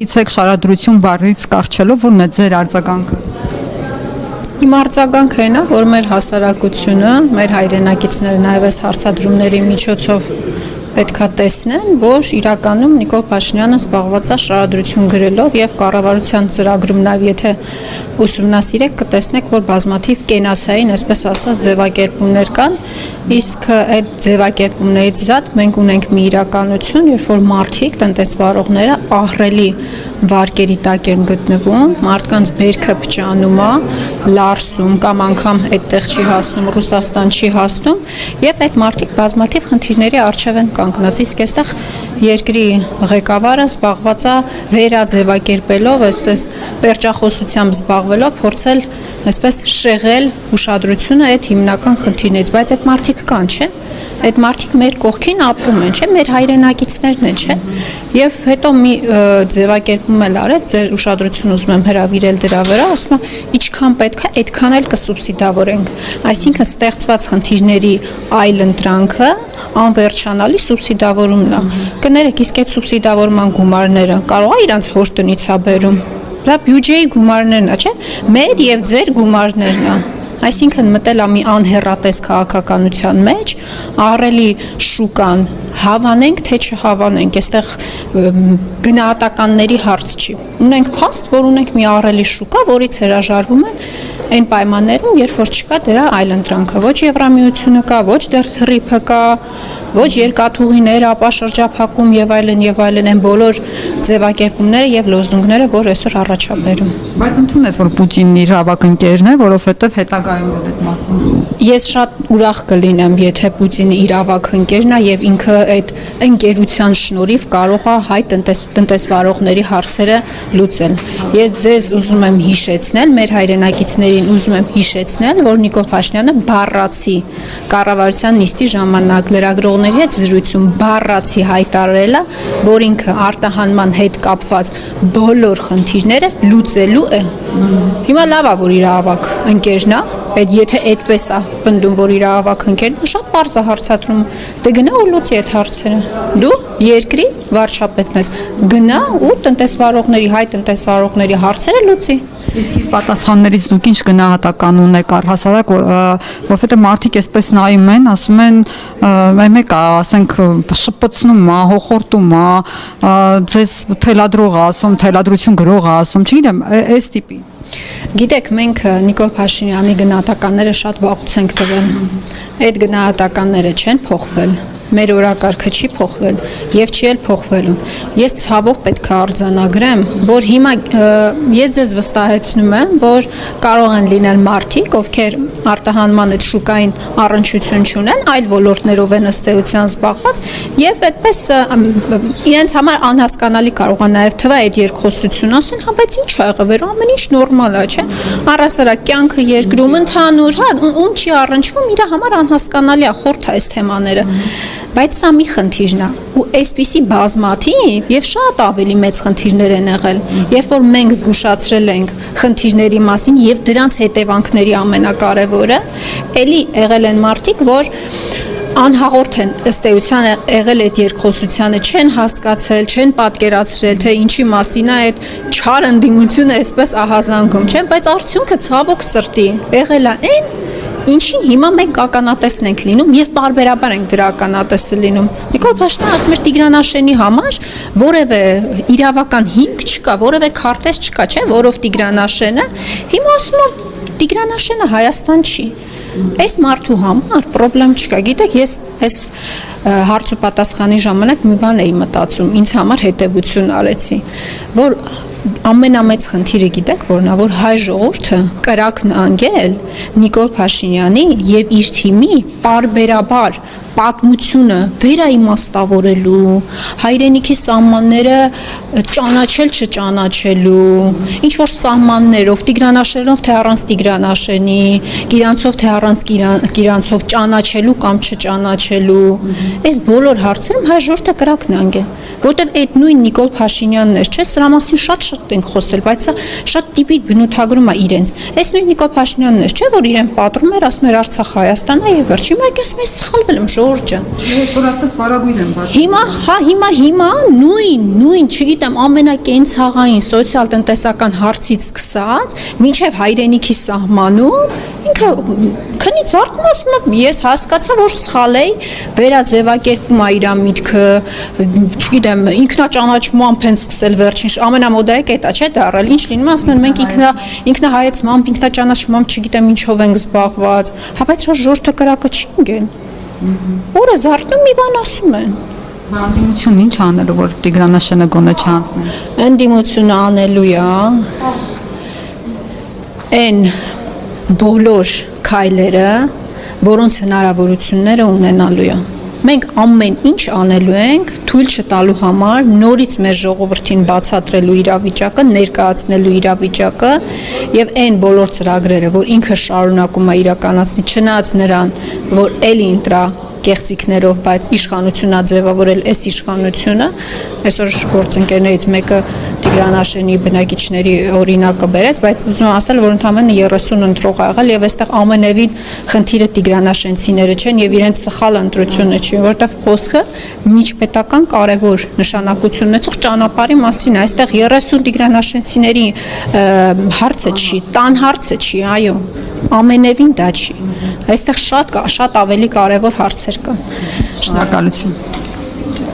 Գիտեք շարադրություն բառից կարճելով որն է ձեր արձագանքը։ Իմ արձագանքը այն է, որ մեր հասարակությունը, մեր հայրենակիցները նաև այս հարցադրումների միջոցով պետքա տեսնեն, որ իրականում Նիկոլ Փաշինյանը զբաղված է շարադրություն գրելով եւ կառավարության ծրագրում նաև եթե ուսումնասիրեք կտեսնեք, որ բազմաթիվ կենասային, այսպես ասած, ձևակերպումներ կան, իսկ այդ ձևակերպումներից զատ մենք ունենք մի իրականություն, երբ որ մարդիկ, տնտեսվարողները ահռելի վարկերի տակ են գտնվում, մարդկանց բերքը փճանում է, լարսում կամ անգամ այդտեղ չի հասնում, Ռուսաստան չի հասնում, եւ այդ մարդիկ բազմաթիվ խնդիրների առջև են կանգնած, իսկ այստեղ երկրի ղեկավարը զբաղված է վերաձևակերպելով, այսպես պերճախոսությամբ զբաղվելով, փորձել այսպես շեղել ուշադրությունը այդ հիմնական խնդիրներից, բայց այդ մարդիկ կան, չէ՞։ Այդ մարդիկ մեր կողքին ապրում են, չէ՞, մեր հայրենակիցներն են, չէ՞։ Եվ հետո մի ձևակերպում էլ արեց, ձեր ուշադրությունը ուզում եմ հրավիրել դրա վրա, ասում եմ, ինչքան պետք է, այդքան էլ կսուբսիդավորենք։ Այսինքն ստեղծված խնդիրների այլ ընտրանքը անվերջանալի սուբսիդավորումն է։ Կներեք, իսկ այդ սուբսիդավորման գումարները կարող է իրանց հոր տնից է բերում։ Դա բյուջեի գումարներն է, չէ՞։ Մեր եւ ձեր գումարներն է։ Այսինքն մտել է մի անհեռատես քաղաքականության մեջ, ահռելի շուկան հավանենք, թե չհավանենք, այստեղ գնահատականների հարց չի։ Ունենք փաստ, որ ունենք մի ահռելի շուկա, որից հրաժարվում են այն պայմաններում, երբ որ չկա դրա այլ ընտրանքը, ոչ Եվրամիությունը կա, ոչ դեռ թռիփը կա, ոչ երկաթուղիներ, ապա շրջափակում եւ այլն, այն բոլոր ձևակերպումները եւ լոզունգները, որ այսօր առաջաբերում։ Բայց ընդունես, որ Պուտինն իր ավակ ընկերն է, որովհետեւ հետագայում էլ այդ մասին։ Ես շատ ուրախ կլինեմ, եթե Պուտինը իր ավակ ընկերն է եւ ինքը այդ ընկերության շնորհիվ կարող է հայ տնտեսվարողների հարցերը լուծել։ Ես ձեզ ուզում եմ հիշեցնել, մեր հայրենակիցներին ուզում եմ հիշեցնել, որ Նիկոլ Փաշինյանը բառացի կառավարության նիստի ժամանակ լրագրողների հետ զրույցում բառացի հայտարարել է, որ ինքը արտահանման հետ կապված բոլոր խնդիրները լուծելու է։ Հիմա լավ է, որ իր ավակ ընկերն է, եթե այդպես է պնդում, որ իր ավակ ընկերն է, շատ պարզ է հարցադրում։ Դե գնա ու լուծի այդ հարցերը։ Դու երկրի վարչապետն ես, գնա ու տնտեսվարողների, հայ տնտեսվարողների հարցերը լուծի։ Իսկ իր պատասխաններից դուք ինչ գնահատական ունեք առհասարակ, որովհետեւ մարդիկ այսպես նայում են, ասում են, մեկը, ասենք, շփոթնում է, հոխորտում է, ձեզ թելադրող է ասում, թելադրություն գրող է ասում, չգիտեմ, այս տիպի։ Գիտեք, մենք Նիկոլ Փաշինյանի գնահատականները շատ վաղուց ենք տվել։ Այդ գնահատականները չեն փոխվել։ Մեր օրակարգը չի փոխվել եւ չի էլ փոխվելու։ Ես ցավով պետք է արձանագրեմ, որ հիմա ես ձեզ վստահեցնում եմ, որ կարող են լինել մարդիկ, ովքեր արտահանման այդ շուկային առնչություն չունեն, այլ ոլորտներով են ըստ էության զբաղված եւ այդպես իրենց համար անհասկանալի կարող է նաեւ թվա այդ երկխոսությունը, ասեն, հա բայց ինչ ա եղել, ամեն ինչ նորմալ է, չէ՞։ Առասարակ կյանքը երկրում ընդհանուր, հա, ում չի առնչվում, իր համար անհասկանալի է, խորթ է այս թեմաները։ Բայց սա մի խնդիրն է ու այսպիսի բազմաթիվ եւ շատ ավելի մեծ խնդիրներ են եղել, երբ որ մենք զգուշացրել ենք խնդիրների մասին եւ դրանց հետևանքների ամենակարևորը, ելի եղել են մարդիկ, որ անհաղորդ են ըստ էության եղել այդ երկխոսությանը, չեն հասկացել, չեն պատկերացրել, թե ինչի մասին է այդ չար ընդդիմությունը այսպես ահազանգում, չէ՞, բայց արդյունքը ցավոք սրտի եղել է այն, ինչին հիմա մենք ականատեսն ենք լինում եւ բարբերաբար ենք դրա ականատեսը լինում։ Նիկոլ Փաշինյանը ասում է Տիգրան համար որևէ իրավական հիմք չկա, որևէ քարտեզ չկա, չէ՞, որով Տիգրան հիմա ասում է Տիգրան Հայաստան չի։ Այս մարդու համար խնդրեմ չկա։ Գիտեք, ես այս հարց ու պատասխանի ժամանակ մի բան էի մտածում, ինձ համար հետևություն արեցի, որ ամենամեծ խնդիրը գիտեք որն է, որ հայ ժողովուրդը կրակն անգել Նիկոլ Փաշինյանի եւ իր թիմի բարբերաբար պատմությունը վերաիմաստավորելու, հայրենիքի սահմանները ճանաչել չճանաչելու, ինչ որ սահմաններով, Տիգրանաշենով թե առանց Տիգրանաշենի, Գիրանցով թե առանց Գիրանցով ճանաչելու կամ չճանաչելու, այս բոլոր հարցերում հայ ժողովուրդը կրակն անգել, որտեվ այդ նույն Նիկոլ Փաշինյանն էր, չէ՞, սրա մասին շատ ենք խոսել, բայց սա շատ տիպիկ բնութագրում է իրենց։ Այս նույն Նիկոլ Փաշինյանն էր, չէ՞, որ իրեն պատռում էր, ասում էր Արցախ Հայաստան է եւ վերջի մեկ ասում է սխալվել եմ, ժորժը։ Ես որ ասած վարագույր եմ բաց։ Հիմա նույն, չգիտեմ, ամենակենցաղային սոցիալ-տնտեսական հարցից սկսած, մինչև հայրենիքի սահմանում, ինքը քնի ծառկում ասում է, ես հասկացա, որ սխալ էի, վերաձևակերպում է իր միտքը, չգիտեմ, ինքնաճանաչմամբ են սկսել վերջին, ամենամոդայը կետա չէ դառել, ինչ լինում, ասում են մենք ինքնահայեցմամբ, ինքնաճանաչմամբ, չգիտեմ ինչով ենք զբաղված, հա բայց ժողովուրդը կրակը չինգ են։ Որը զարթնում մի բան ասում են։ Անդիմությունն ինչ անելու, որ Տիգրանաշենը գոնե չանցնի։ Անդիմությունը անելու է այն բոլոր քայլերը, որոնց հնարավորությունները ունենալու է։ Մենք ամեն ինչ անելու ենք թույլ չտալու համար նորից մեր ժողովրդին բացատրելու իրավիճակը, ներկայացնելու իրավիճակը եւ այն բոլոր ծրագրերը, որ ինքը շարունակում է իրականացնել, չնայած նրան, որ էլի ինտրա կեղծիքներով, բայց իշխանությունա ձևավորել այս իշխանությունը, այսօր գործընկերներից մեկը Տիգրանաշենի բնակիչների օրինակը բերեց, բայց ուզում եմ ասել, որ ընդամենը 30 ընտրող ա եղել եւ այստեղ ամենևին խնդիրը Տիգրանաշենցիները չեն եւ իրենց սխալ ընտրությունը չի, որովհետեւ խոսքը միջպետական կարևոր նշանակություն ունեցող ճանապարհի մասին է, այստեղ 30 Տիգրանաշենցիների հարցը չի, տան հարցը չի, այո, ամենևին դա չի, այստեղ շատ ավելի կարևոր հարցեր կան։ Շնորհակալություն։